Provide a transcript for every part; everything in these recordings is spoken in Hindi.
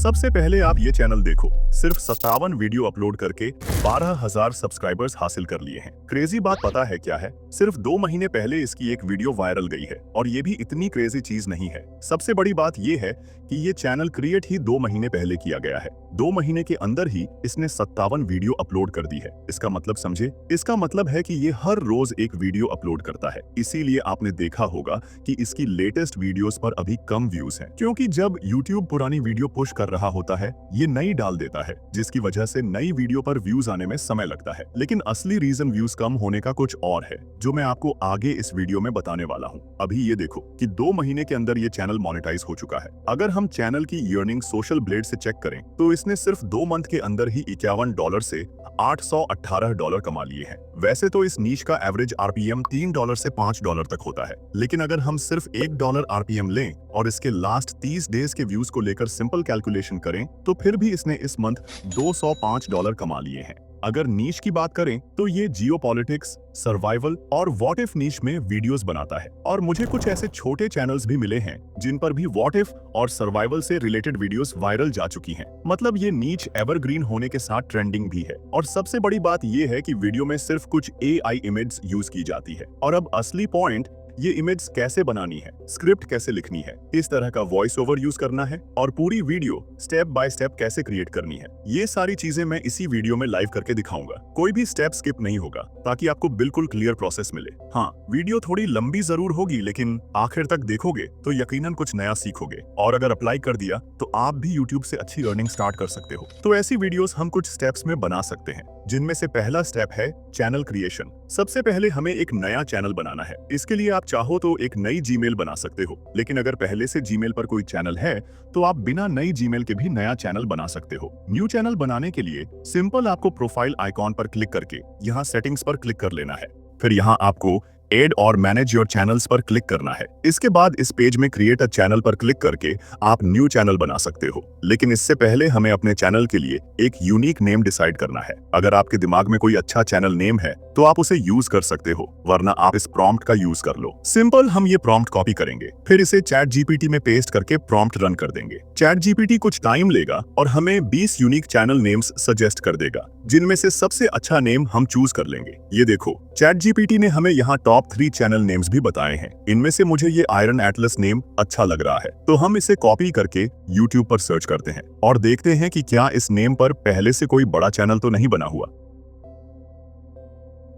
सबसे पहले आप ये चैनल देखो, सिर्फ 57 वीडियो अपलोड करके 12,000 सब्सक्राइबर्स हासिल कर लिए हैं। क्रेजी बात पता है क्या है? सिर्फ 2 महीने पहले इसकी एक वीडियो वायरल गई है और ये भी इतनी क्रेजी चीज नहीं है। सबसे बड़ी बात ये है कि ये चैनल क्रिएट ही 2 महीने पहले किया गया है। 2 महीने के अंदर ही इसने 57 वीडियो अपलोड कर दी है। इसका मतलब समझे? इसका मतलब है कि ये हर रोज एक वीडियो अपलोड करता है। इसीलिए आपने देखा होगा कि इसकी लेटेस्ट वीडियोस पर अभी कम व्यूज हैं, क्योंकि जब यूट्यूब पुरानी वीडियो पुश कर रहा होता है, ये नई डाल देता है, जिसकी वजह से नई वीडियो पर व्यूज आने में समय लगता है। लेकिन असली रीजन व्यूज कम होने का कुछ और है, जो मैं आपको आगे इस वीडियो में बताने वाला हूँ। अभी ये देखो कि 2 महीने के अंदर ये चैनल मोनेटाइज हो चुका है। अगर हम चैनल की अर्निंग सोशल ब्लेड से चेक करें तो इसने सिर्फ 2 मंथ के अंदर ही $51 से $818 कमा लिए हैं। वैसे तो इस नीश का एवरेज आरपीएम $3 से $5 तक होता है, लेकिन अगर हम सिर्फ $1 आरपीएम लें और इसके लास्ट 30 डेज के व्यूज को लेकर सिंपल कैलकुलेशन करें तो फिर भी इसने इस मंथ $205 कमा लिए हैं। अगर नीश की बात करें तो ये जियोपॉलिटिक्स, सर्वाइवल और व्हाट इफ नीश में वीडियोस बनाता है, और मुझे कुछ ऐसे छोटे चैनल्स भी मिले हैं जिन पर भी व्हाट इफ और सर्वाइवल से रिलेटेड वीडियोस वायरल जा चुकी हैं। मतलब ये नीच एवरग्रीन होने के साथ ट्रेंडिंग भी है। और सबसे बड़ी बात ये है कि वीडियो में सिर्फ कुछ एआई इमेज यूज की जाती है। और अब असली पॉइंट, ये इमेज कैसे बनानी है, स्क्रिप्ट कैसे लिखनी है, इस तरह का वॉइस ओवर यूज करना है और पूरी वीडियो स्टेप बाय स्टेप कैसे क्रिएट करनी है, ये सारी चीजें मैं इसी वीडियो में लाइव करके दिखाऊंगा। कोई भी स्टेप स्किप नहीं होगा, ताकि आपको बिल्कुल क्लियर प्रोसेस मिले। हाँ, वीडियो थोड़ी लंबी जरूर होगी, लेकिन आखिर तक देखोगे तो यकीनन कुछ नया सीखोगे। और अगर अप्लाई कर दिया तो आप भी यूट्यूब से अच्छी अर्निंग स्टार्ट कर सकते हो। तो ऐसी वीडियोस हम कुछ स्टेप्स में बना सकते हैं, जिनमें से पहला स्टेप है चैनल क्रिएशन। सबसे पहले हमें एक नया चैनल बनाना है। इसके लिए आप चाहो तो एक नई जीमेल बना सकते हो, लेकिन अगर पहले से जीमेल पर कोई चैनल है तो आप बिना नई जीमेल के भी नया चैनल बना सकते हो। न्यू चैनल बनाने के लिए सिंपल आपको प्रोफाइल आइकॉन पर क्लिक करके यहाँ सेटिंग्स पर क्लिक कर लेना है। फिर यहाँ आपको एड और मैनेज योर चैनल्स पर क्लिक करना है। इसके बाद इस पेज में क्रिएट अ चैनल पर क्लिक करके आप न्यू चैनल बना सकते हो। लेकिन इससे पहले हमें अपने चैनल के लिए एक यूनिक नेम डिसाइड करना है। अगर आपके दिमाग में कोई अच्छा चैनल नेम है तो आप उसे यूज कर सकते हो, वरना आप इस प्रॉम्प्ट का यूज कर लो। सिंपल हम ये प्रॉम्प्ट कॉपी करेंगे, फिर इसे चैट जीपीटी में पेस्ट करके प्रॉम्प्ट रन कर देंगे। चैट जीपीटी कुछ टाइम लेगा और हमें 20 यूनिक चैनल नेम्स सजेस्ट कर देगा, जिनमें से सबसे अच्छा नेम हम चूज कर लेंगे। ये देखो, चैट जीपीटी ने हमें यहाँ टॉप 3 चैनल नेम्स भी बताए हैं। इनमें से मुझे ये आयरन एटलस नेम अच्छा लग रहा है, तो हम इसे कॉपी करके यूट्यूब पर सर्च करते हैं और देखते हैं कि क्या इस नेम पर पहले से कोई बड़ा चैनल तो नहीं बना हुआ।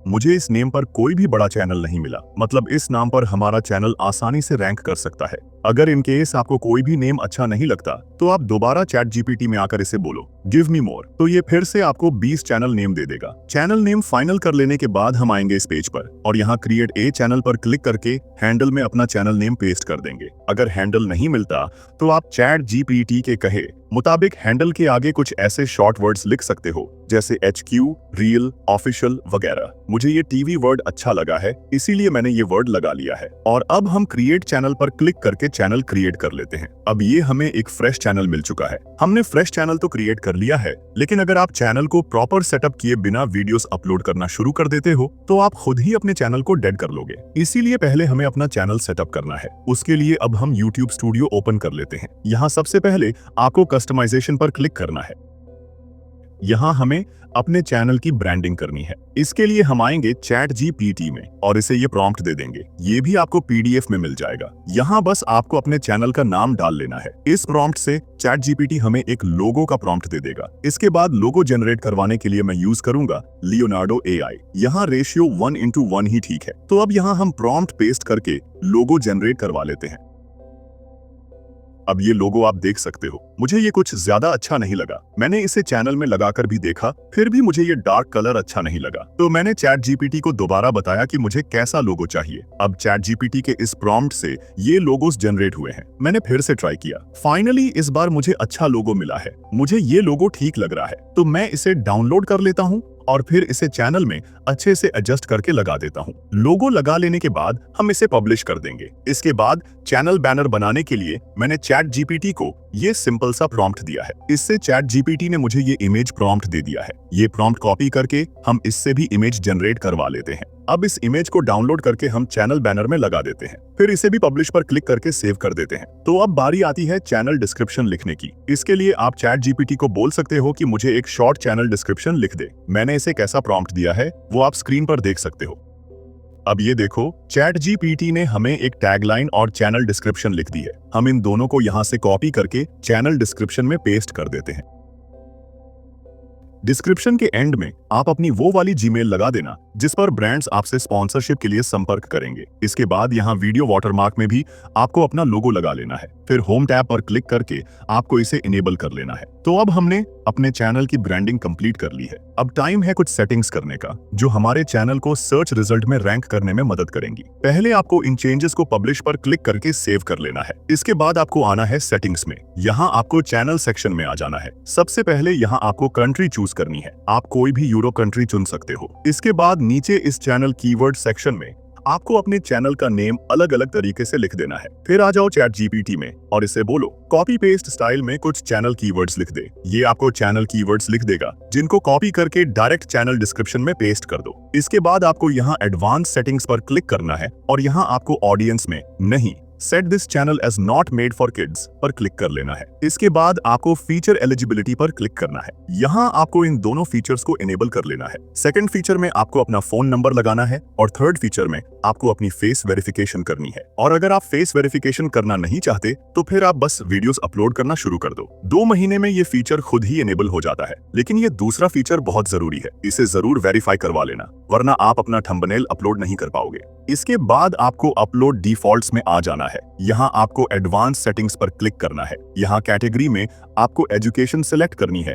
मुझे इस नेम पर कोई भी बड़ा चैनल नहीं मिला, मतलब इस नाम पर हमारा चैनल आसानी से रैंक कर सकता है। अगर इन केस आपको कोई भी नेम अच्छा नहीं लगता तो आप दोबारा चैट जीपीटी में आकर इसे बोलो गिव मी मोर, तो ये फिर से आपको 20 चैनल नेम दे देगा। चैनल नेम फाइनल कर लेने के बाद हम आएंगे इस पेज पर और यहाँ क्रिएट ए चैनल पर क्लिक करके हैंडल में अपना चैनल नेम पेस्ट कर देंगे। अगर हैंडल नहीं मिलता तो आप चैट जीपीटी के कहे मुताबिक हैंडल के आगे कुछ ऐसे शॉर्ट वर्ड्स लिख सकते हो, जैसे HQ, रियल, ऑफिशियल वगैरह। मुझे ये टीवी वर्ड अच्छा लगा है, इसीलिए मैंने ये वर्ड लगा लिया है। और अब हम क्रिएट चैनल पर क्लिक करके चैनल क्रिएट कर लेते हैं। अब ये हमें एक फ्रेश चैनल मिल चुका है। हमने फ्रेश चैनल तो क्रिएट कर लिया है, लेकिन अगर आप चैनल को प्रॉपर सेटअप किए बिना वीडियोस अपलोड करना शुरू कर देते हो तो आप खुद ही अपने चैनल को डेड कर लोगे। इसीलिए पहले हमें अपना चैनल सेटअप करना है। उसके लिए अब हम YouTube स्टूडियो ओपन कर लेते हैं। यहाँ सबसे पहले आपको कस्टमाइजेशन पर क्लिक करना है। यहाँ हमें अपने चैनल की ब्रांडिंग करनी है। इसके लिए हम आएंगे चैट जीपीटी में और इसे ये प्रॉम्प्ट दे देंगे। ये भी आपको PDF में मिल जाएगा। यहाँ बस आपको अपने चैनल का नाम डाल लेना है। इस प्रॉम्प्ट से चैट जीपीटी हमें एक लोगो का प्रॉम्प्ट दे देगा। इसके बाद लोगो जनरेट करवाने के लिए मैं यूज करूंगा लियोनार्डो AI। यहाँ रेशियो 1:1 ही ठीक है। तो अब यहाँ हम प्रॉम्प्ट पेस्ट करके लोगो जनरेट करवा लेते हैं। अब ये लोगो आप देख सकते हो। मुझे ये कुछ ज्यादा अच्छा नहीं लगा। मैंने इसे चैनल में लगाकर भी देखा, फिर भी मुझे ये डार्क कलर अच्छा नहीं लगा। तो मैंने चैट जीपीटी को दोबारा बताया कि मुझे कैसा लोगो चाहिए। अब चैट जीपीटी के इस प्रॉम्प्ट से ये लोगोस जनरेट हुए हैं। मैंने फिर से ट्राई किया। फाइनली इस बार मुझे अच्छा लोगो मिला है। मुझे ये लोगो ठीक लग रहा है, तो मैं इसे डाउनलोड कर लेता हूँ और फिर इसे चैनल में अच्छे से एडजस्ट करके लगा देता हूँ। लोगो लगा लेने के बाद हम इसे पब्लिश कर देंगे। इसके बाद चैनल बैनर बनाने के लिए मैंने चैट जीपीटी को ये सिंपल सा प्रॉम्प्ट दिया है। इससे चैट जीपीटी ने मुझे ये इमेज प्रॉम्प्ट दे दिया है। ये प्रॉम्प्ट कॉपी करके हम इससे भी इमेज जनरेट करवा लेते हैं। अब इस इमेज को डाउनलोड करके हम चैनल बैनर में लगा देते हैं, फिर इसे भी पब्लिश पर क्लिक करके सेव कर देते हैं। तो अब बारी आती है चैनल डिस्क्रिप्शन लिखने की। इसके लिए आप चैट जीपीटी को बोल सकते हो कि मुझे एक शॉर्ट चैनल डिस्क्रिप्शन लिख दे। मैंने इसे कैसा प्रॉम्प्ट दिया है वो आप स्क्रीन पर देख सकते हो। अब ये देखो, चैट जीपीटी ने हमें एक टैगलाइन और चैनल डिस्क्रिप्शन लिख दी है। हम इन दोनों को यहां से कॉपी करके चैनल डिस्क्रिप्शन में पेस्ट कर देते हैं। डिस्क्रिप्शन के एंड में आप अपनी वो वाली जीमेल लगा देना जिस पर ब्रांड्स आपसे स्पॉन्सरशिप के लिए संपर्क करेंगे। इसके बाद यहाँ वीडियो वाटरमार्क में भी आपको अपना लोगो लगा लेना है। फिर होम टैब पर क्लिक करके आपको इसे इनेबल कर लेना है। तो अब हमने अपने चैनल की ब्रांडिंग कंप्लीट कर ली है। अब टाइम है कुछ सेटिंग्स करने का जो हमारे चैनल को सर्च रिजल्ट में रैंक करने में मदद करेंगी। पहले आपको इन चेंजेस को पब्लिश पर क्लिक करके सेव कर लेना है। इसके बाद आपको आना है सेटिंग्स में। यहाँ आपको चैनल सेक्शन में आ जाना है। सबसे पहले यहाँ आपको कंट्री चूज करनी है। आप कोई भी यूरो कंट्री चुन सकते हो। इसके बाद नीचे इस चैनल कीवर्ड सेक्शन में आपको अपने चैनल का नेम अलग अलग तरीके से लिख देना है। फिर आ जाओ चैट जीपीटी में और इसे बोलो कॉपी पेस्ट स्टाइल में कुछ चैनल कीवर्ड्स लिख दे। ये आपको चैनल कीवर्ड्स लिख देगा जिनको कॉपी करके डायरेक्ट चैनल डिस्क्रिप्शन में पेस्ट कर दो। इसके बाद आपको यहाँ एडवांस सेटिंग्स पर क्लिक करना है और यहाँ आपको ऑडियंस में नहीं, set this channel as not made for kids पर क्लिक कर लेना है। इसके बाद आपको फीचर एलिजिबिलिटी पर क्लिक करना है। यहाँ आपको इन दोनों फीचर्स को इनेबल कर लेना है। सेकंड फीचर में आपको अपना फोन नंबर लगाना है और थर्ड फीचर में आपको अपनी फेस वेरिफिकेशन करनी है। और अगर आप फेस वेरिफिकेशन करना नहीं चाहते तो फिर आप बस वीडियोस अपलोड करना शुरू कर दो। 2 महीने में ये फीचर खुद ही इनेबल हो जाता है। लेकिन ये दूसरा फीचर बहुत जरूरी है, इसे जरूर वेरीफाई करवा लेना, वरना आप अपना थंबनेल अपलोड नहीं कर पाओगे। इसके बाद आपको अपलोड डिफॉल्ट्स में आ जाना है। यहाँ आपको एडवांस सेटिंग्स पर क्लिक करना है। यहाँ कैटेगरी में आपको एजुकेशन सिलेक्ट करनी है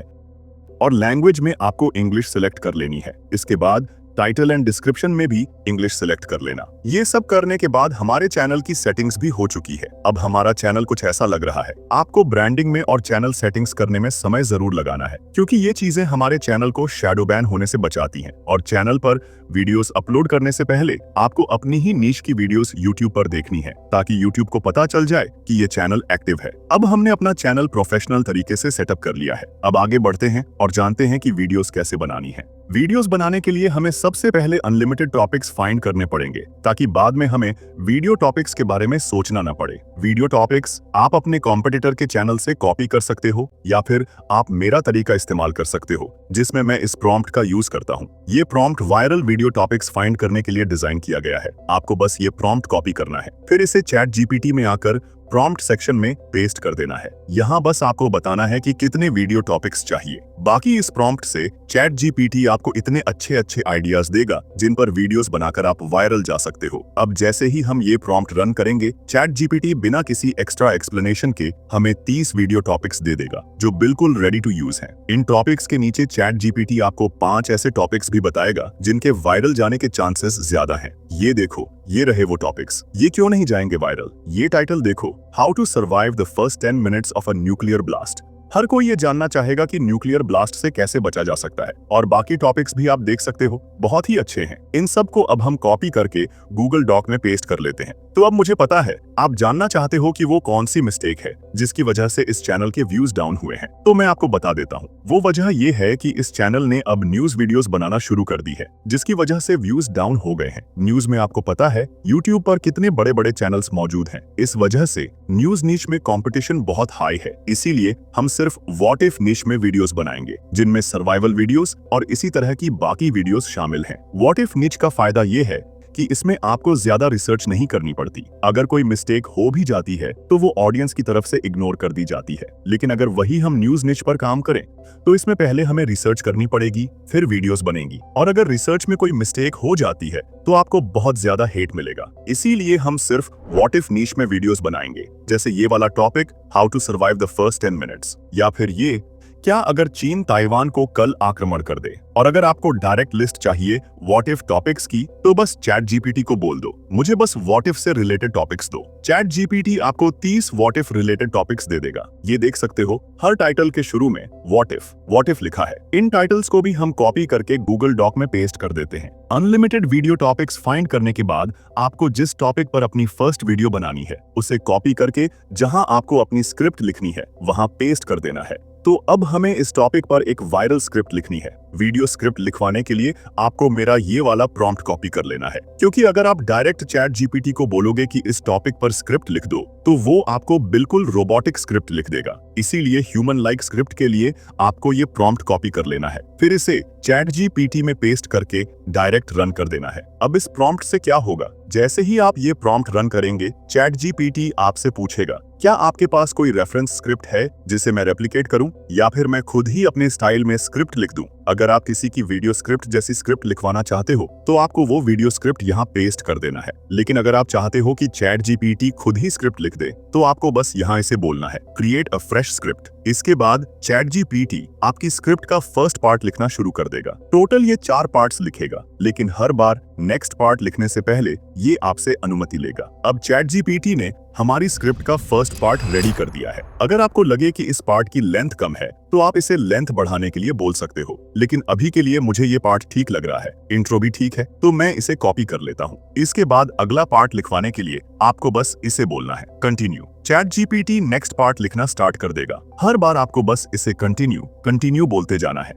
और लैंग्वेज में आपको इंग्लिश सिलेक्ट कर लेनी है। इसके बाद टाइटल एंड डिस्क्रिप्शन में भी इंग्लिश सिलेक्ट कर लेना। ये सब करने के बाद हमारे चैनल की सेटिंग्स भी हो चुकी है। अब हमारा चैनल कुछ ऐसा लग रहा है। आपको ब्रांडिंग में और चैनल सेटिंग्स करने में समय जरूर लगाना है, क्योंकि ये चीजें हमारे चैनल को शैडो बैन होने से बचाती हैं। और चैनल पर वीडियोस अपलोड करने से पहले आपको अपनी ही नीश की वीडियोस यूट्यूब पर देखनी है, ताकि यूट्यूब को पता चल जाए कि ये चैनल एक्टिव है। अब हमने अपना चैनल प्रोफेशनल तरीके से सेटअप कर लिया है। अब आगे बढ़ते हैं और जानते हैं कि वीडियोस कैसे बनानी है। वीडियोस बनाने के लिए हमें सबसे पहले अनलिमिटेड टॉपिक्स फाइंड करने पड़ेंगे, ताकि बाद में हमें वीडियो टॉपिक्स के बारे में सोचना न पड़े। वीडियो टॉपिक्स आप अपने कॉम्पिटिटर के चैनल से कॉपी कर सकते हो या फिर आप मेरा तरीका इस्तेमाल कर सकते हो, जिसमें मैं इस प्रॉम्प्ट का यूज करता हूँ। ये prompt viral video topics find करने के लिए डिजाइन किया गया है। आपको बस ये प्रॉम्प्ट कॉपी करना है, फिर इसे चैट जीपीटी में आकर प्रॉम्प्ट सेक्शन में पेस्ट कर देना है। यहाँ बस आपको बताना है कि कितने वीडियो टॉपिक्स चाहिए। बाकी इस प्रॉम्प्ट से चैट जीपीटी आपको इतने अच्छे आइडियाज देगा जिन पर वीडियोस बनाकर आप वायरल जा सकते हो। अब जैसे ही हम ये प्रॉम्प्ट रन करेंगे, चैट जीपीटी बिना किसी एक्स्ट्रा एक्सप्लेनेशन के हमें 30 वीडियो टॉपिक्स दे देगा जो बिल्कुल रेडी टू यूज हैं। इन टॉपिक्स के नीचे चैट जीपीटी आपको 5 ऐसे टॉपिक्स भी बताएगा जिनके वायरल जाने के चांसेस ज्यादा हैं। ये देखो, ये रहे वो टॉपिक्स। ये क्यों नहीं जाएंगे वायरल? ये टाइटल देखो, how to survive the first 10 minutes of a nuclear blast. हर कोई ये जानना चाहेगा कि न्यूक्लियर ब्लास्ट से कैसे बचा जा सकता है। और बाकी टॉपिक्स भी आप देख सकते हो, बहुत ही अच्छे हैं। इन सब को अब हम कॉपी करके गूगल डॉक में पेस्ट कर लेते हैं। तो अब मुझे पता है आप जानना चाहते हो कि वो कौन सी मिस्टेक है जिसकी वजह से इस चैनल के व्यूज डाउन हुए हैं। तो मैं आपको बता देता हूँ। वो वजह ये है कि इस चैनल ने अब न्यूज वीडियोस बनाना शुरू कर दी है, जिसकी वजह से व्यूज डाउन हो गए हैं। न्यूज में आपको पता है यूट्यूब पर कितने बड़े बड़े चैनल्स मौजूद हैं। इस वजह से न्यूज नीश में कंपटीशन बहुत हाई है। इसीलिए हम सिर्फ व्हाट इफ निश में वीडियोस बनाएंगे, जिनमें सर्वाइवल वीडियोस और इसी तरह की बाकी वीडियोस शामिल हैं। व्हाट इफ निच का फायदा ये है कि इसमें आपको ज्यादा रिसर्च नहीं करनी पड़ती। अगर कोई मिस्टेक हो भी जाती है तो वो ऑडियंस की तरफ से इग्नोर कर दी जाती है। लेकिन अगर वही हम न्यूज निच पर काम करें तो इसमें पहले हमें रिसर्च करनी पड़ेगी, फिर वीडियोस बनेंगी। और अगर रिसर्च में कोई मिस्टेक हो जाती है तो आपको बहुत ज्यादा हेट मिलेगा। इसीलिए हम सिर्फ व्हाट इफ निश में वीडियोस बनाएंगे, जैसे ये वाला topic, how to survive the first 10 minutes, या फिर ये, क्या अगर चीन ताइवान को कल आक्रमण कर दे। और अगर आपको डायरेक्ट लिस्ट चाहिए व्हाट इफ टॉपिक्स की, तो बस चैट जीपीटी को बोल दो, मुझे बस व्हाट इफ से रिलेटेड टॉपिक्स दो। चैट जीपीटी आपको 30 व्हाट इफ रिलेटेड टॉपिक्स दे देगा। ये देख सकते हो, हर टाइटल के शुरू में व्हाट इफ लिखा है। इन टाइटल्स को भी हम कॉपी करके गूगल डॉक में पेस्ट कर देते हैं। अनलिमिटेड वीडियो टॉपिक्स फाइंड करने के बाद आपको जिस टॉपिक पर अपनी फर्स्ट वीडियो बनानी है उसे कॉपी करके जहां आपको अपनी स्क्रिप्ट लिखनी है वहां पेस्ट कर देना है। तो अब हमें इस टॉपिक पर एक वायरल स्क्रिप्ट लिखनी है। वीडियो स्क्रिप्ट लिखवाने के लिए आपको मेरा ये वाला प्रॉम्प्ट कॉपी कर लेना है, क्योंकि अगर आप डायरेक्ट चैट जीपीटी को बोलोगे कि इस टॉपिक पर स्क्रिप्ट लिख दो तो वो आपको बिल्कुल रोबोटिक स्क्रिप्ट लिख देगा। इसीलिए ह्यूमन लाइक स्क्रिप्ट के लिए आपको ये प्रॉम्प्ट कॉपी कर लेना है, फिर इसे चैट जीपीटी में पेस्ट करके डायरेक्ट रन कर देना है। अब इस प्रॉम्प्ट से क्या होगा, जैसे ही आप ये प्रॉम्प्ट रन करेंगे चैट जीपीटी आपसे पूछेगा क्या आपके पास कोई रेफरेंस स्क्रिप्ट है जिसे मैं रेप्लिकेट करूं, या फिर मैं खुद ही अपने स्टाइल में स्क्रिप्ट लिख दूं। अगर आप किसी की वीडियो स्क्रिप्ट जैसी स्क्रिप्ट लिखवाना चाहते हो तो आपको वो वीडियो स्क्रिप्ट यहाँ पेस्ट कर देना है, लेकिन अगर आप चाहते हो कि चैट जीपीटी खुद ही स्क्रिप्ट लिख दे तो आपको बस यहाँ इसे बोलना है क्रिएट अ फ्रेश स्क्रिप्ट। इसके बाद चैट जीपीटी आपकी स्क्रिप्ट का फर्स्ट पार्ट लिखना शुरू कर देगा। टोटल ये 4 पार्ट्स लिखेगा, लेकिन हर बार नेक्स्ट पार्ट लिखने से पहले ये आपसे अनुमति लेगा। अब चैट जीपीटी ने हमारी स्क्रिप्ट का फर्स्ट पार्ट रेडी कर दिया है। अगर आपको लगे कि इस पार्ट की लेंथ कम है तो आप इसे लेंथ बढ़ाने के लिए बोल सकते हो, लेकिन अभी के लिए मुझे ये पार्ट ठीक लग रहा है, इंट्रो भी ठीक है, तो मैं इसे कॉपी कर लेता हूँ। इसके बाद अगला पार्ट लिखवाने के लिए आपको बस इसे बोलना है continue. Chat GPT next part लिखना स्टार्ट कर देगा। हर बार आपको बस इसे कंटिन्यू बोलते जाना है।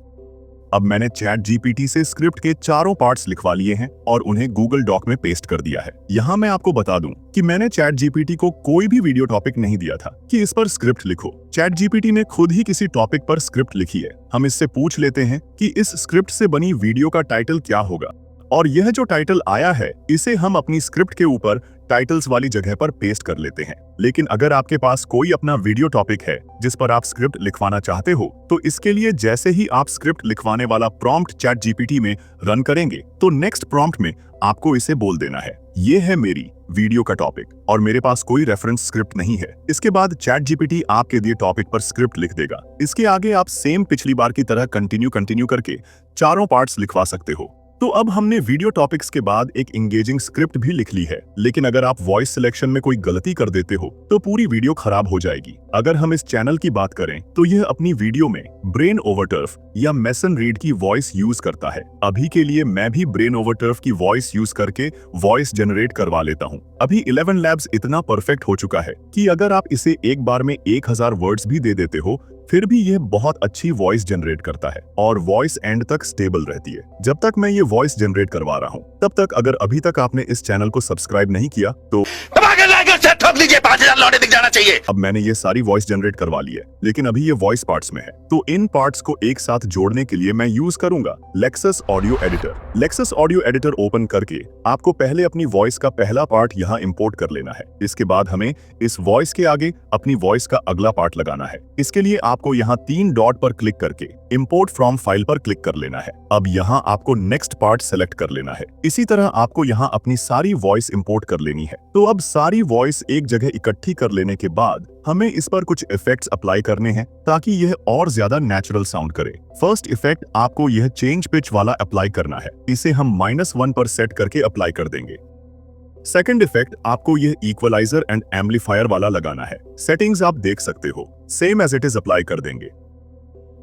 अब मैंने चैट जीपीटी से स्क्रिप्ट के 4 पार्ट्स लिखवा लिए हैं और उन्हें गूगल डॉक में पेस्ट कर दिया है। यहाँ मैं आपको बता दूं कि मैंने चैट जीपीटी को कोई भी वीडियो टॉपिक नहीं दिया था कि इस पर स्क्रिप्ट लिखो। चैट जीपीटी ने खुद ही किसी टॉपिक पर स्क्रिप्ट लिखी है। हम इससे पूछ लेते हैं कि इस स्क्रिप्ट से बनी वीडियो का टाइटल क्या होगा, और यह जो टाइटल आया है इसे हम अपनी स्क्रिप्ट के ऊपर टाइटल्स वाली जगह पर पेस्ट कर लेते हैं। लेकिन अगर आपके पास कोई अपना वीडियो टॉपिक है जिस पर आप स्क्रिप्ट लिखवाना चाहते हो तो इसके लिए जैसे ही आप स्क्रिप्ट लिखवाने वाला प्रॉम्प्ट चैट जीपीटी में रन करेंगे तो नेक्स्ट प्रॉम्प्ट में आपको इसे बोल देना है ये है मेरी वीडियो का टॉपिक और मेरे पास कोई रेफरेंस स्क्रिप्ट नहीं है। इसके बाद चैट जीपीटी आपके दिए टॉपिक पर स्क्रिप्ट लिख देगा। इसके आगे आप सेम पिछली बार की तरह कंटिन्यू करके 4 पार्ट्स लिखवा सकते हो। तो अब हमने वीडियो टॉपिक्स के बाद एक एंगेजिंग स्क्रिप्ट भी लिख ली है, लेकिन अगर आप वॉइस सिलेक्शन में कोई गलती कर देते हो तो पूरी वीडियो खराब हो जाएगी। अगर हम इस चैनल की बात करें तो यह अपनी वीडियो में ब्रेन ओवर टर्फ या मेसन रीड की वॉइस यूज करता है। अभी के लिए मैं भी ब्रेन ओवर टर्फ की वॉइस यूज करके वॉइस जनरेट करवा लेता हूँ। अभी 11 लैब्स इतना परफेक्ट हो चुका है कि अगर आप इसे एक बार में 1000 वर्ड्स भी दे देते हो फिर भी यह बहुत अच्छी वॉइस जनरेट करता है और वॉइस एंड तक स्टेबल रहती है। जब तक मैं ये वॉइस जनरेट करवा रहा हूँ तब तक अगर अभी तक आपने इस चैनल को सब्सक्राइब नहीं किया तो ठोक लीजिए, 5000 लौटे दिख जाना चाहिए। अब मैंने ये सारी वॉइस जनरेट करवा ली है, लेकिन अभी ये वॉइस पार्ट्स में है, तो इन पार्ट्स को एक साथ जोड़ने के लिए मैं यूज करूंगा Lexus audio editor. Lexus audio editor open करके आपको पहले अपनी वॉइस का पहला पार्ट यहाँ इंपोर्ट कर लेना है। इसके बाद हमें इस वॉइस के आगे अपनी वॉइस का अगला पार्ट लगाना है। इसके लिए आपको यहाँ 3 डॉट पर क्लिक करके इंपोर्ट फ्रॉम फाइल पर क्लिक कर लेना है। अब यहाँ आपको नेक्स्ट पार्ट सेलेक्ट कर लेना है। इसी तरह आपको यहाँ अपनी सारी वॉइस इंपोर्ट कर लेनी है। तो अब सारी वॉइस एक जगह इकट्ठी कर लेने के बाद हमें इस पर कुछ इफेक्ट्स अप्लाई करने हैं ताकि यह और ज्यादा नेचुरल साउंड करे। फर्स्ट इफेक्ट आपको यह चेंज पिच वाला अप्लाई करना है। इसे हम -1 पर सेट करके अप्लाई कर देंगे। सेकंड इफेक्ट आपको यह इक्वलाइजर एंड एम्पलीफायर वाला लगाना है। सेटिंग्स आप देख सकते हो, same as it is apply कर देंगे।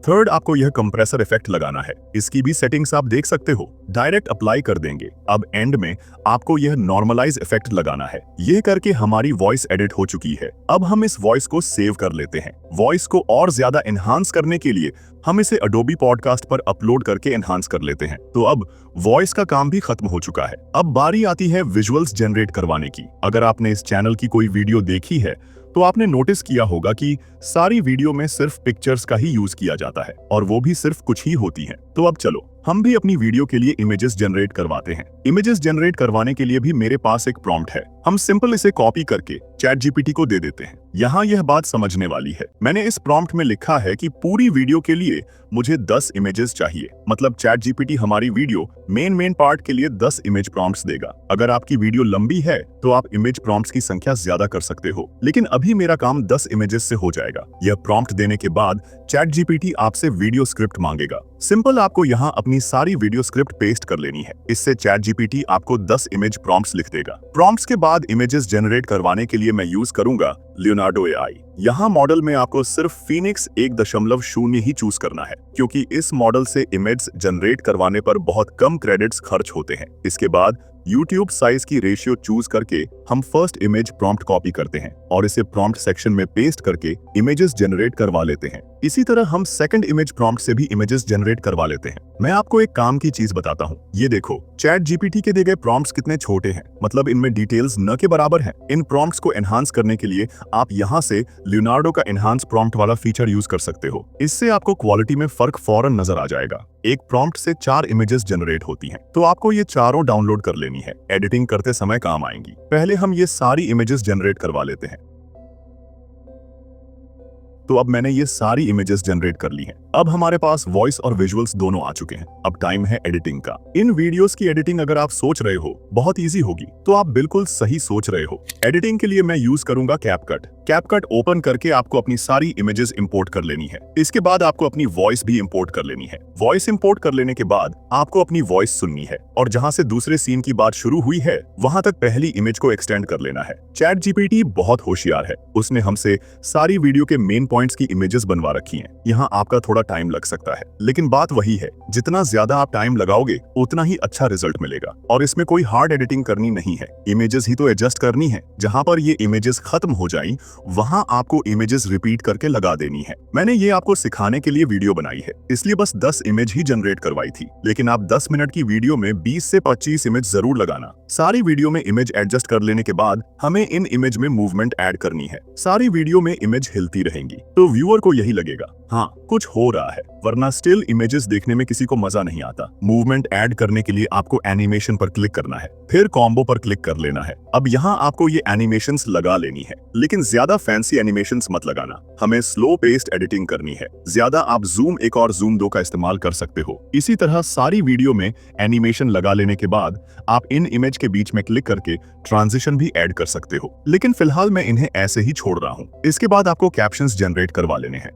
थर्ड आपको यह कंप्रेसर इफेक्ट लगाना है। इसकी भी सेटिंग्स आप देख सकते हो, डायरेक्ट अप्लाई कर देंगे। अब एंड में आपको यह नॉर्मलाइज इफेक्ट लगाना है। यह करके हमारी वॉइस एडिट हो चुकी है। अब हम इस वॉइस को सेव कर लेते हैं। वॉइस को और ज्यादा एनहांस करने के लिए हम इसे अडोबी पॉडकास्ट पर अपलोड करके एनहांस कर लेते हैं। तो अब वॉइस का काम भी खत्म हो चुका है। अब बारी आती है विजुअल्स जनरेट करवाने की। अगर आपने इस चैनल की कोई वीडियो देखी है तो आपने नोटिस किया होगा कि सारी वीडियो में सिर्फ पिक्चर्स का ही यूज किया जाता है और वो भी सिर्फ कुछ ही होती हैं। तो अब चलो हम भी अपनी वीडियो के लिए इमेजेस जनरेट करवाते हैं। इमेजेस जनरेट करवाने के लिए भी मेरे पास एक प्रॉम्प्ट है। हम सिंपल इसे कॉपी करके चैट जीपीटी को दे देते हैं। यहाँ यह बात समझने वाली है। मैंने इस प्रॉम्प्ट में लिखा है कि पूरी वीडियो के लिए मुझे 10 इमेजेस चाहिए। मतलब चैट जीपीटी हमारी वीडियो मेन पार्ट के लिए 10 इमेज प्रॉम्प्ट्स देगा। अगर आपकी वीडियो लंबी है तो आप इमेज प्रॉम्प्ट्स की संख्या ज्यादा कर सकते हो, लेकिन अभी मेरा काम 10 इमेजेस से हो जाएगा। यह प्रॉम्प्ट देने के बाद चैट जीपीटी आपसे वीडियो स्क्रिप्ट मांगेगा। सिंपल आपको यहाँ अपनी सारी वीडियो स्क्रिप्ट पेस्ट कर लेनी है। इससे चैट जीपीटी आपको 10 इमेज प्रॉम्प्ट्स लिख देगा। प्रॉम्प्ट्स के बाद इमेजेस जनरेट करवाने के लिए मैं यूज करूंगा लियोनार्डो एआई। यहाँ मॉडल में आपको सिर्फ फीनिक्स 1.0 ही चूज करना है, क्योंकि इस मॉडल से इमेज जनरेट करवाने पर बहुत कम क्रेडिट्स खर्च होते हैं। इसके बाद YouTube साइज की रेशियो चूज करके हम फर्स्ट इमेज प्रॉम्प्ट कॉपी करते हैं और इसे प्रॉम्प्ट सेक्शन में पेस्ट करके इमेजेस जनरेट करवा लेते हैं। इसी तरह हम सेकंड इमेज प्रॉम्प्ट से भी इमेजेस जनरेट करवा लेते हैं। मैं आपको एक काम की चीज बताता हूँ। ये देखो, चैट जीपीटी के दिए गए प्रॉम्प्ट्स कितने छोटे हैं, मतलब इनमें डिटेल्स न के बराबर हैं। इन प्रॉम्प्ट्स को एनहांस करने के लिए आप यहाँ से लियोनार्डो का एनहांस प्रॉम्प्ट वाला फीचर यूज कर सकते हो। इससे आपको क्वालिटी में फर्क फौरन नजर आ जाएगा। एक प्रॉम्प्ट से 4 इमेजेस जनरेट होती हैं, तो आपको ये चारों डाउनलोड कर लेनी है। एडिटिंग करते समय काम आएंगी। पहले हम ये सारी इमेजेस जनरेट करवा लेते हैं। तो अब मैंने ये सारी इमेजेस जनरेट कर ली हैं। अब हमारे पास वॉइस और विजुअल्स दोनों आ चुके हैं। अब टाइम है एडिटिंग का। इन वीडियोस की एडिटिंग अगर आप सोच रहे हो बहुत इजी होगी, तो आप बिल्कुल सही सोच रहे हो। एडिटिंग के लिए मैं यूज करूंगा कैपकट। कैपकट ओपन करके आपको अपनी सारी इमेजेस इंपोर्ट कर लेनी है। इसके बाद आपको अपनी वॉइस भी इंपोर्ट कर लेनी है। वॉइस इंपोर्ट कर लेने के बाद आपको अपनी वॉइस सुननी है और जहां से दूसरे सीन की बात शुरू हुई है वहां तक पहली इमेज को एक्सटेंड कर लेना है। चैट जीपीटी बहुत होशियार है। उसने हमसे सारी वीडियो के मेन पॉइंट्स की इमेजेस बनवा रखी हैं। यहाँ आपका थोड़ा टाइम लग सकता है, लेकिन बात वही है, जितना ज्यादा आप टाइम लगाओगे उतना ही अच्छा रिजल्ट मिलेगा। और इसमें कोई हार्ड एडिटिंग करनी नहीं है, इमेजेस ही तो एडजस्ट करनी है। जहां पर ये इमेजेस खत्म हो जाएं, वहां आपको इमेजेस रिपीट करके लगा देनी है। मैंने ये आपको सिखाने के लिए वीडियो बनाई है, इसलिए बस 10 इमेज ही जनरेट करवाई थी, लेकिन आप 10 मिनट की वीडियो में 20 से 25 इमेज जरूर लगाना। सारी वीडियो में इमेज एडजस्ट कर लेने के बाद हमें इन इमेज में मूवमेंट ऐड करनी है। सारी वीडियो में इमेज हिलती रहेंगी, तो व्यूअर को यही लगेगा हाँ कुछ हो रहा है, वरना स्टिल इमेजेस देखने में किसी को मजा नहीं आता। मूवमेंट ऐड करने के लिए आपको एनिमेशन पर क्लिक करना है, फिर कॉम्बो पर क्लिक कर लेना है। अब यहाँ आपको ये एनिमेशंस लगा लेनी है, लेकिन ज्यादा फैंसी एनिमेशंस मत लगाना। हमें स्लो पेस्ट एडिटिंग करनी है। ज्यादा आप जूम 1 और जूम 2 का इस्तेमाल कर सकते हो। इसी तरह सारी वीडियो में एनिमेशन लगा लेने के बाद आप इन इमेज के बीच में क्लिक करके ट्रांजिशन भी ऐड कर सकते हो, लेकिन फिलहाल मैं इन्हें ऐसे ही छोड़ रहा हूँ। इसके बाद आपको कैप्शंस जनरेट करवा लेने हैं।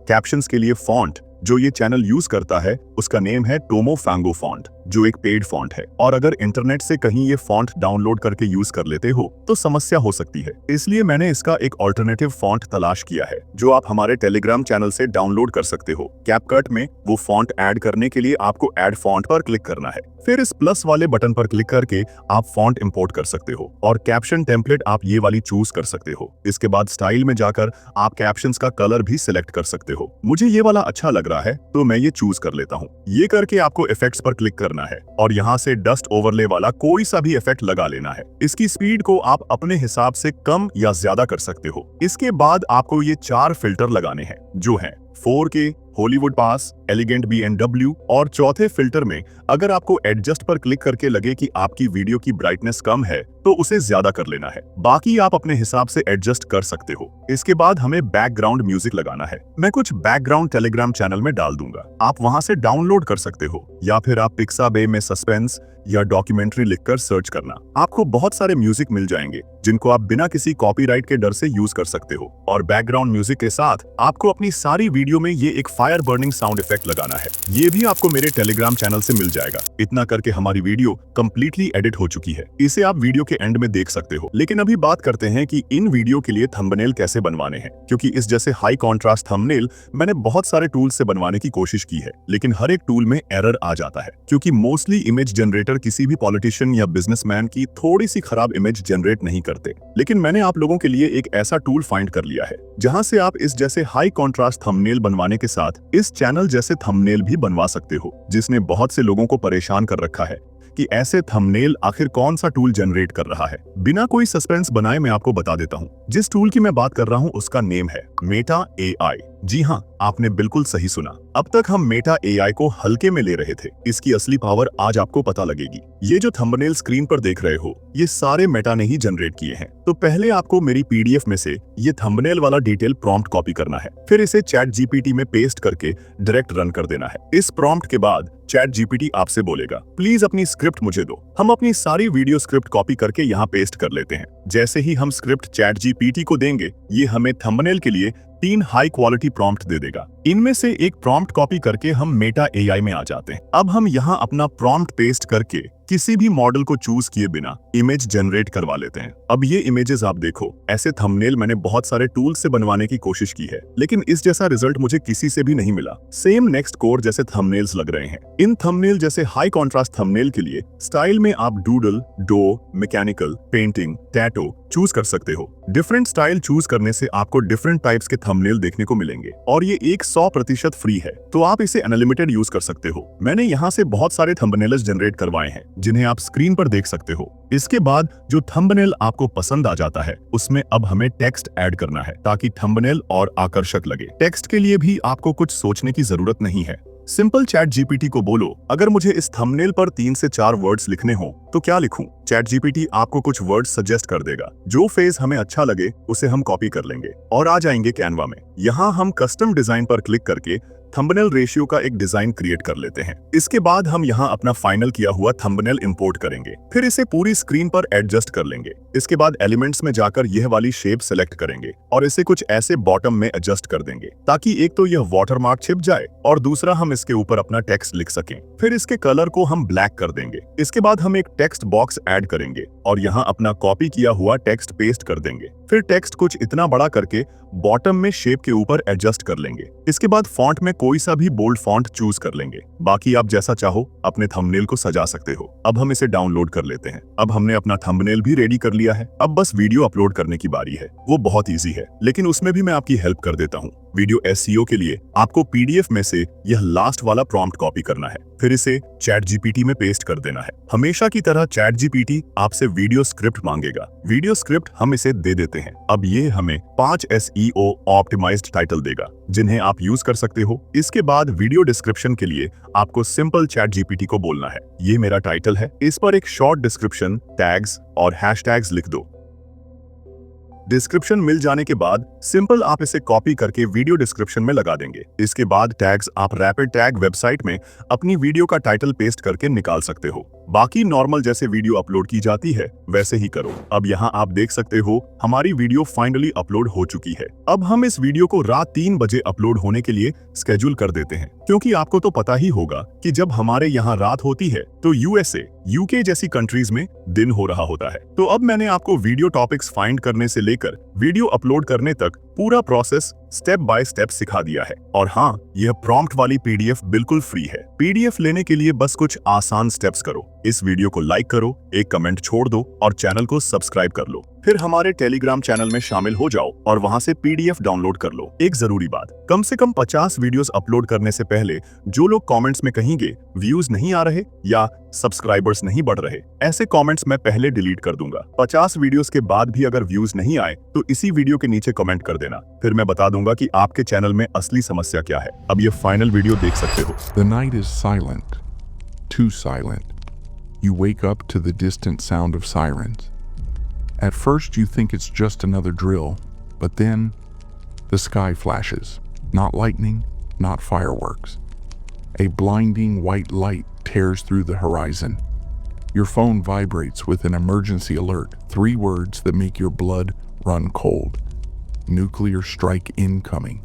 कैप्शंस के लिए फॉन्ट जो ये चैनल यूज करता है उसका नेम है टोमो फैंगो फॉन्ट, जो एक पेड फॉन्ट है। और अगर इंटरनेट से कहीं ये फॉन्ट डाउनलोड करके यूज कर लेते हो तो समस्या हो सकती है, इसलिए मैंने इसका एक ऑल्टरनेटिव फॉन्ट तलाश किया है जो आप हमारे टेलीग्राम चैनल से डाउनलोड कर सकते हो। कैपकट में वो फॉन्ट ऐड करने के लिए आपको ऐड फॉन्ट पर क्लिक करना है, फिर इस प्लस वाले बटन पर क्लिक करके आप फॉन्ट इंपोर्ट कर सकते हो और कैप्शन टेम्पलेट आप ये वाली चूज कर सकते हो। इसके बाद स्टाइल में जाकर आप कैप्शंस का कलर भी सिलेक्ट कर सकते हो। मुझे ये वाला अच्छा लग रहा है तो मैं ये चूज कर लेता हूँ। ये करके आपको इफेक्ट्स पर क्लिक करना है और यहाँ से डस्ट ओवरले वाला कोई सा भी इफेक्ट लगा लेना है। इसकी स्पीड को आप अपने हिसाब से कम या ज्यादा कर सकते हो। इसके बाद आपको ये 4 फिल्टर लगाने हैं जो हैं 4K, हॉलीवुड पास, एलिगेंट BMW और चौथे फिल्टर में अगर आपको एडजस्ट पर क्लिक करके लगे कि आपकी वीडियो की ब्राइटनेस कम है तो उसे ज्यादा कर लेना है। बाकी आप अपने हिसाब से एडजस्ट कर सकते हो। इसके बाद हमें बैकग्राउंड म्यूजिक लगाना है। मैं कुछ बैकग्राउंड टेलीग्राम चैनल में डाल दूंगा, आप वहां से डाउनलोड कर सकते हो, या फिर आप पिक्साबे में सस्पेंस या डॉक्यूमेंट्री लिखकर सर्च करना। आपको बहुत सारे म्यूजिक मिल जाएंगे जिनको आप बिना किसी कॉपीराइट के डर से यूज कर सकते हो। और बैकग्राउंड म्यूजिक के साथ आपको अपनी सारी वीडियो में ये एक फायर बर्निंग साउंड इफेक्ट लगाना है। ये भी आपको मेरे टेलीग्राम चैनल से मिल जाएगा। इतना करके हमारी वीडियो कंप्लीटली एडिट हो चुकी है। इसे आप वीडियो के एंड में देख सकते हो। लेकिन अभी बात करते हैं कि इन वीडियो के लिए थंबनेल कैसे बनवाने हैं, क्योंकि इस जैसे हाई कॉन्ट्रास्ट थंबनेल मैंने बहुत सारे टूल से बनवाने की कोशिश की है, लेकिन हर एक टूल में एरर आ जाता है, क्योंकि मोस्टली इमेज जनरेटर किसी भी पॉलिटिशियन या बिजनेसमैन की थोड़ी सी खराब इमेज जनरेट नहीं करते। लेकिन मैंने आप लोगों के लिए एक ऐसा टूल फाइंड कर लिया है जहां से आप इस जैसे हाई कॉन्ट्रास्ट थंबनेल बनवाने के साथ इस चैनल जैसे थंबनेल भी बनवा सकते हो, जिसने बहुत से लोगों को परेशान कर रखा है कि ऐसे थंबनेल आखिर कौन सा टूल जनरेट कर रहा है। बिना कोई सस्पेंस बनाए मैं आपको बता देता हूँ। जिस टूल की मैं बात कर रहा हूँ उसका नेम है मेटा AI। जी हाँ, आपने बिल्कुल सही सुना। अब तक हम मेटा AI को हल्के में ले रहे थे, इसकी असली पावर आज आपको पता लगेगी। ये जो थंबनेल स्क्रीन पर देख रहे हो ये सारे मेटा ने ही जनरेट किए हैं। तो पहले आपको मेरी PDF में से ये थंबनेल वाला डिटेल प्रॉम्प्ट कॉपी करना है, फिर इसे चैट GPT में पेस्ट करके डायरेक्ट रन कर देना है। इस प्रॉम्प्ट के बाद चैट GPT आपसे बोलेगा प्लीज अपनी स्क्रिप्ट मुझे दो। हम अपनी सारी वीडियो स्क्रिप्ट कॉपी करके यहाँ पेस्ट कर लेते हैं। जैसे ही हम स्क्रिप्ट चैट GPT को देंगे ये हमें थंबनेल के लिए 3 हाई क्वालिटी प्रॉम्प्ट दे देगा। इनमें से एक प्रॉम्प्ट कॉपी करके हम मेटा AI में आ जाते हैं। अब हम यहाँ अपना प्रॉम्प्ट पेस्ट करके किसी भी मॉडल को चूज किए बिना इमेज जनरेट करवा लेते हैं। अब ये इमेजेस आप देखो, ऐसे थंबनेल मैंने बहुत सारे टूल से बनवाने की कोशिश की है, लेकिन इस जैसा रिजल्ट मुझे किसी से भी नहीं मिला। सेम नेक्स्ट कोर जैसे थंबनेल्स लग रहे हैं। इन थंबनेल जैसे हाई कॉन्ट्रास्ट थंबनेल के लिए स्टाइल में आप डूडल, डो, मैकेनिकल, पेंटिंग, टैटो चूज कर सकते हो। डिफरेंट स्टाइल चूज करने से आपको डिफरेंट टाइप्स के थंबनेल देखने को मिलेंगे और ये 100% फ्री है, तो आप इसे अनलिमिटेड यूज कर सकते हो। मैंने यहाँ से बहुत सारे थंबनेल्स जनरेट करवाए हैं जिन्हें आप स्क्रीन पर देख सकते हो। इसके बाद जो थंबनेल आपको पसंद आ जाता है उसमें अब हमें टेक्स्ट ऐड करना है ताकि थंबनेल और आकर्षक लगे। टेक्स्ट के लिए भी आपको कुछ सोचने की जरूरत नहीं है। सिंपल चैट जीपीटी को बोलो, अगर मुझे इस थंबनेल पर 3 से 4 वर्ड्स लिखने हो तो क्या लिखूं? चैट जीपीटी आपको कुछ वर्ड्स सजेस्ट कर देगा। जो फेज हमें अच्छा लगे उसे हम कॉपी कर लेंगे और आ जाएंगे कैनवा में। यहाँ हम कस्टम डिजाइन पर क्लिक करके थंबनेल रेशियो का एक डिजाइन क्रिएट कर लेते हैं। इसके बाद हम यहाँ अपना फाइनल किया हुआ थंबनेल इंपोर्ट करेंगे, फिर इसे पूरी स्क्रीन पर एडजस्ट कर लेंगे। इसके बाद एलिमेंट्स में जाकर यह वाली शेप सेलेक्ट करेंगे और इसे कुछ ऐसे बॉटम में एडजस्ट कर देंगे ताकि एक तो यह वाटरमार्क छिप जाए और दूसरा हम इसके ऊपर अपना टेक्स्ट लिख सकें। फिर इसके कलर को हम ब्लैक कर देंगे। इसके बाद हम एक टेक्स्ट बॉक्स ऐड करेंगे और यहाँ अपना कॉपी किया हुआ टेक्स्ट पेस्ट कर देंगे। फिर टेक्स्ट कुछ इतना बड़ा करके बॉटम में शेप के ऊपर एडजस्ट कर लेंगे। इसके बाद फॉन्ट में कोई सा भी बोल्ड फॉन्ट चूज कर लेंगे। बाकी आप जैसा चाहो अपने थंबनेल को सजा सकते हो। अब हम इसे डाउनलोड कर लेते हैं। अब हमने अपना थंबनेल भी रेडी कर लिया है। अब बस वीडियो अपलोड करने की बारी है। वो बहुत इजी है, लेकिन उसमें भी मैं आपकी हेल्प कर देता हूँ। वीडियो एसईओ के लिए आपको पीडीएफ में से यह लास्ट वाला प्रॉम्प्ट कॉपी करना है, फिर इसे चैट जीपीटी में पेस्ट कर देना है। हमेशा की तरह चैट जीपीटी आपसे वीडियो स्क्रिप्ट मांगेगा। वीडियो स्क्रिप्ट हम इसे दे देते हैं। अब ये हमें 5 एसईओ ऑप्टिमाइज्ड टाइटल देगा जिन्हें आप यूज कर सकते हो। इसके बाद वीडियो डिस्क्रिप्शन के लिए आपको सिंपल चैट जीपीटी को बोलना है, ये मेरा टाइटल है, इस पर एक शॉर्ट डिस्क्रिप्शन, टैग्स और हैशटैग्स लिख दो। डिस्क्रिप्शन मिल जाने के बाद सिंपल आप इसे कॉपी करके वीडियो डिस्क्रिप्शन में लगा देंगे। इसके बाद टैग्स आप रैपिड टैग वेबसाइट में अपनी वीडियो का टाइटल पेस्ट करके निकाल सकते हो। बाकी नॉर्मल जैसे वीडियो अपलोड की जाती है वैसे ही करो। अब यहाँ आप देख सकते हो हमारी वीडियो फाइनली अपलोड हो चुकी है। अब हम इस वीडियो को रात 3 बजे अपलोड होने के लिए स्केड्यूल कर देते हैं, क्योंकि आपको तो पता ही होगा कि जब हमारे यहाँ रात होती है तो यूएसए, यूके जैसी कंट्रीज में दिन हो रहा होता है। तो अब मैंने आपको वीडियो टॉपिक्स फाइंड करने से लेकर वीडियो अपलोड करने तक पूरा प्रोसेस स्टेप बाय स्टेप सिखा दिया है। और हाँ, यह प्रॉम्प्ट वाली पीडीएफ बिल्कुल फ्री है। पीडीएफ लेने के लिए बस कुछ आसान स्टेप्स करो। इस वीडियो को लाइक करो, एक कमेंट छोड़ दो और चैनल को सब्सक्राइब कर लो। फिर हमारे टेलीग्राम चैनल में शामिल हो जाओ और वहां से पीडीएफ डाउनलोड कर लो। एक जरूरी बात, कम से कम 50 वीडियोस अपलोड करने से पहले जो लोग कमेंट्स में कहेंगे व्यूज नहीं आ रहे या सब्सक्राइबर्स नहीं बढ़ रहे, ऐसे कमेंट्स मैं पहले डिलीट कर दूंगा। 50 वीडियोस के बाद भी अगर व्यूज नहीं आए तो इसी वीडियो के नीचे कमेंट कर देना, फिर मैं बता दूंगा कि आपके चैनल में असली समस्या क्या है। अब ये फाइनल वीडियो देख सकते हो। The night is silent, too silent. You wake up to the distant sound of sirens. At first you think it's just another drill, but then the sky flashes. Not lightning, not fireworks. A blinding white light tears through the horizon. Your phone vibrates with an emergency alert. 3 words that make your blood run cold. Nuclear strike incoming.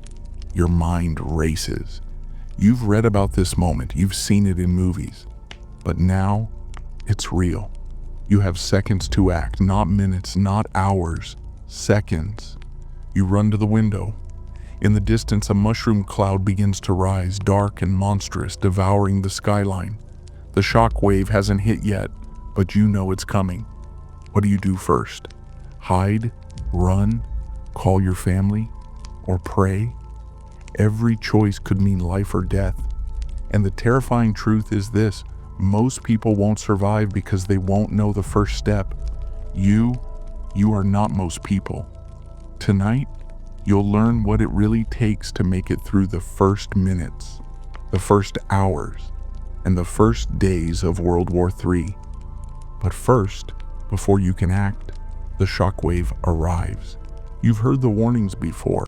Your mind races. You've read about this moment, you've seen it in movies, but now it's real. You have seconds to act, not minutes, not hours, seconds. You run to the window. In the distance, a mushroom cloud begins to rise, dark and monstrous, devouring the skyline. The shock wave hasn't hit yet, but you know it's coming. What do you do first? Hide, run, call your family, or pray? Every choice could mean life or death. And the terrifying truth is this: most people won't survive because they won't know the first step. You are not most people. Tonight, you'll learn what it really takes to make it through the first minutes, the first hours, and the first days of World War III. But first, before you can act, the shockwave arrives. You've heard the warnings before.